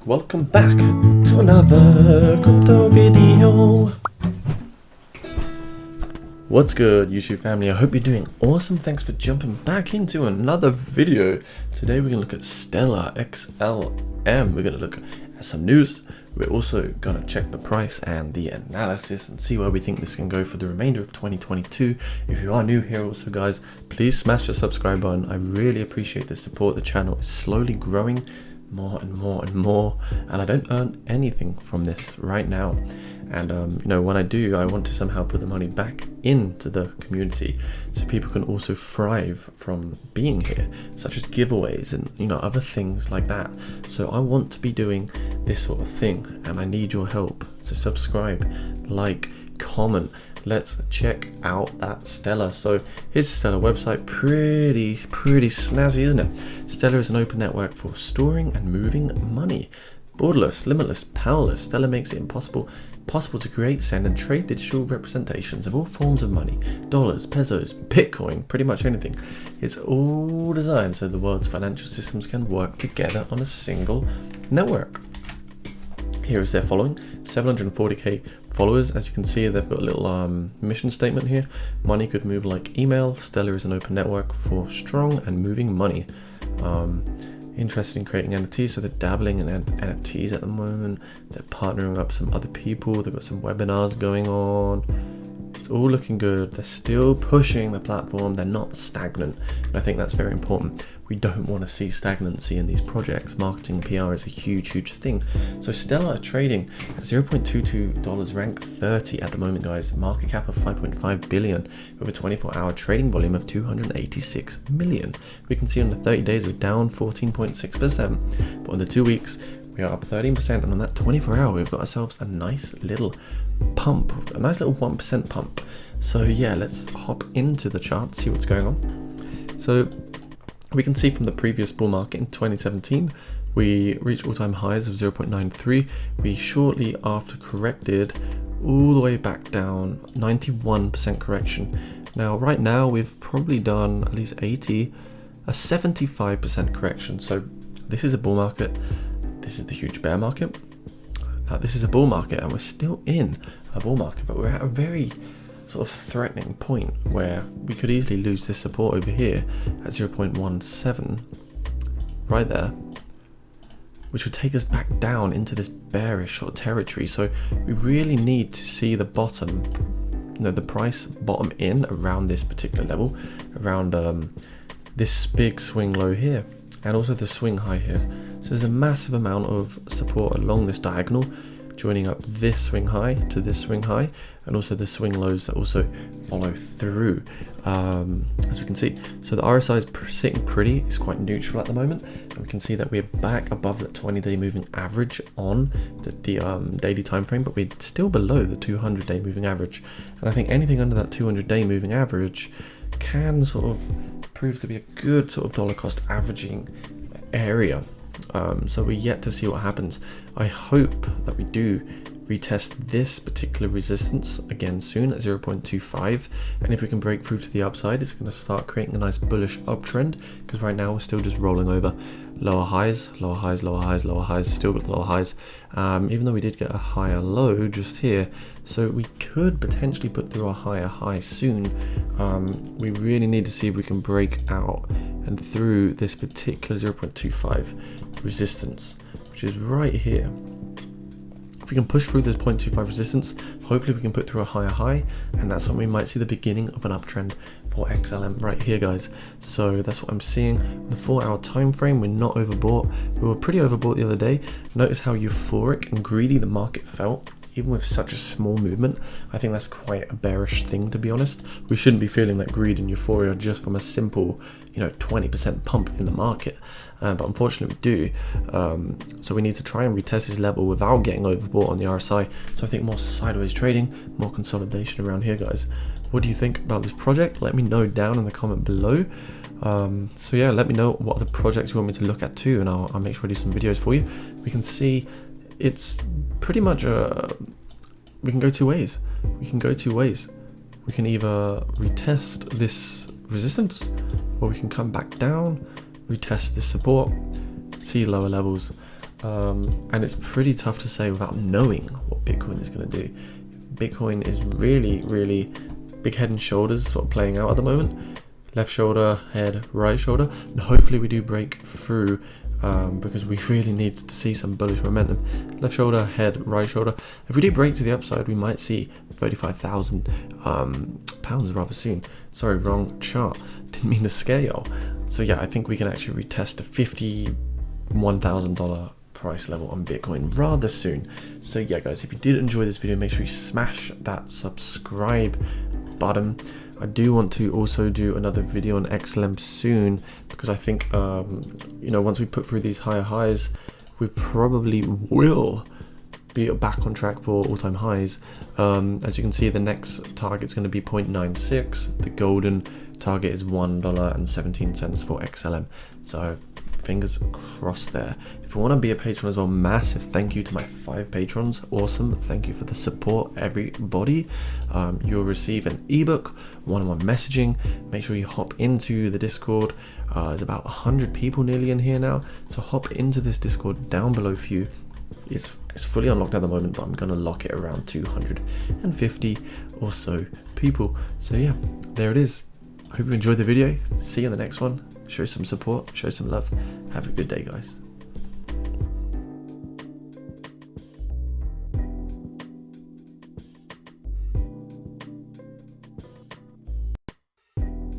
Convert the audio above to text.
Welcome back to another crypto video. What's good, YouTube family? I hope you're doing awesome. Thanks for jumping back into another video. Today we're gonna look at Stellar XLM. We're gonna look at some news. We're also gonna check the price and the analysis and see where we think this can go for the remainder of 2022. If you are new here also, guys, please smash the subscribe button. I really appreciate the support. The channel is slowly growing more and more and more, and I don't earn anything from this right now. And when I do, I want to somehow put the money back into the community so people can also thrive from being here, such as giveaways and other things like that. So I want to be doing this sort of thing, and I need your help. So subscribe, like, comment. Let's check out that Stellar. So here's the Stellar website. Pretty snazzy, isn't it? Stellar is an open network for storing and moving money. Borderless, limitless, powerless. Stellar makes it possible to create, send, and trade digital representations of all forms of money. Dollars, pesos, Bitcoin, pretty much anything. It's all designed so the world's financial systems can work together on a single network. Here is their following: 740k followers. As you can see, they've got a little mission statement here. Money could move like email. Stellar is an open network for strong and moving money. Interested in creating NFTs, so they're dabbling in NFTs at the moment. They're partnering up some other people. They've got some webinars going on. It's all looking good. They're still pushing the platform. They're not stagnant, and I think that's very important. We don't want to see stagnancy in these projects. Marketing PR is a huge thing. So Stellar trading at $0.22, rank 30 at the moment, guys. Market cap of 5.5 billion with a 24-hour trading volume of 286 million. We can see on the 30 days we're down 14.6%, but on the 2 weeks we are up 13%, and on that 24-hour we've got ourselves a nice little pump, a nice little 1% pump. So yeah, let's hop into the chart, see what's going on. So we can see from the previous bull market in 2017, we reached all-time highs of 0.93. We shortly after corrected all the way back down, 91% correction. Now, right now, we've probably done at least a 75% correction. So this is a bull market. This is the huge bear market. Now, this is a bull market, and we're still in a bull market, but we're at a very sort of threatening point where we could easily lose this support over here at 0.17 right there, which would take us back down into this bearish sort of territory. So we really need to see the bottom, the price bottom in around this particular level, around this big swing low here, and also the swing high here. So there's a massive amount of support along this diagonal, joining up this swing high to this swing high, and also the swing lows that also follow through, as we can see. So the RSI is sitting pretty, it's quite neutral at the moment, and we can see that we're back above the 20-day moving average on the daily time frame, but we're still below the 200-day moving average. And I think anything under that 200-day moving average can sort of prove to be a good sort of dollar cost averaging area. So we're yet to see what happens. I hope that we do retest this particular resistance again soon at 0.25, and if we can break through to the upside, it's going to start creating a nice bullish uptrend, because right now we're still just rolling over lower highs, lower highs, lower highs, lower highs, still with lower highs, even though we did get a higher low just here. So we could potentially put through a higher high soon. We really need to see if we can break out and through this particular 0.25 resistance, which is right here. If we can push through this 0.25 resistance, hopefully we can put through a higher high, and that's when we might see the beginning of an uptrend for XLM right here, guys. So that's what I'm seeing. The 4-hour time frame, we're not overbought. We were pretty overbought the other day. Notice how euphoric and greedy the market felt, even with such a small movement. I think that's quite a bearish thing, to be honest. We shouldn't be feeling that greed and euphoria just from a simple 20% pump in the market, but unfortunately we do. So we need to try and retest this level without getting overbought on the RSI. So I think more sideways trading, more consolidation around here, guys. What do you think about this project? Let me know down in the comment below. So yeah, let me know what other projects you want me to look at too, and I'll make sure I do some videos for you. We can see it's pretty much we can go two ways. We can either retest this resistance, or we can come back down, retest this support, see lower levels, and it's pretty tough to say without knowing what Bitcoin is going to do. Bitcoin is really big head and shoulders sort of playing out at the moment. Left shoulder, head, right shoulder, and hopefully we do break through, because we really need to see some bullish momentum. Left shoulder, head, right shoulder. If we do break to the upside, we might see 35,000 pounds rather soon. Sorry, wrong chart. Didn't mean to scare y'all. So yeah, I think we can actually retest the $51,000 price level on Bitcoin rather soon. So yeah, guys, if you did enjoy this video, make sure you smash that subscribe button. I do want to also do another video on XLM soon, because I think you know, once we put through these higher highs, we probably will be back on track for all-time highs. As you can see, the next target is going to be 0.96. The golden target is $1.17 for XLM. So fingers crossed there. If you want to be a patron as well, massive thank you to my 5 patrons. Awesome, thank you for the support, everybody. You'll receive an ebook, one-on-one messaging. Make sure you hop into the Discord. There's about 100 people nearly in here now, so hop into this Discord down below for you. It's fully unlocked at the moment, but I'm gonna lock it around 250 or so people. So yeah, there it is. Hope you enjoyed the video. See you in the next one. Show some support, show some love. Have a good day, guys.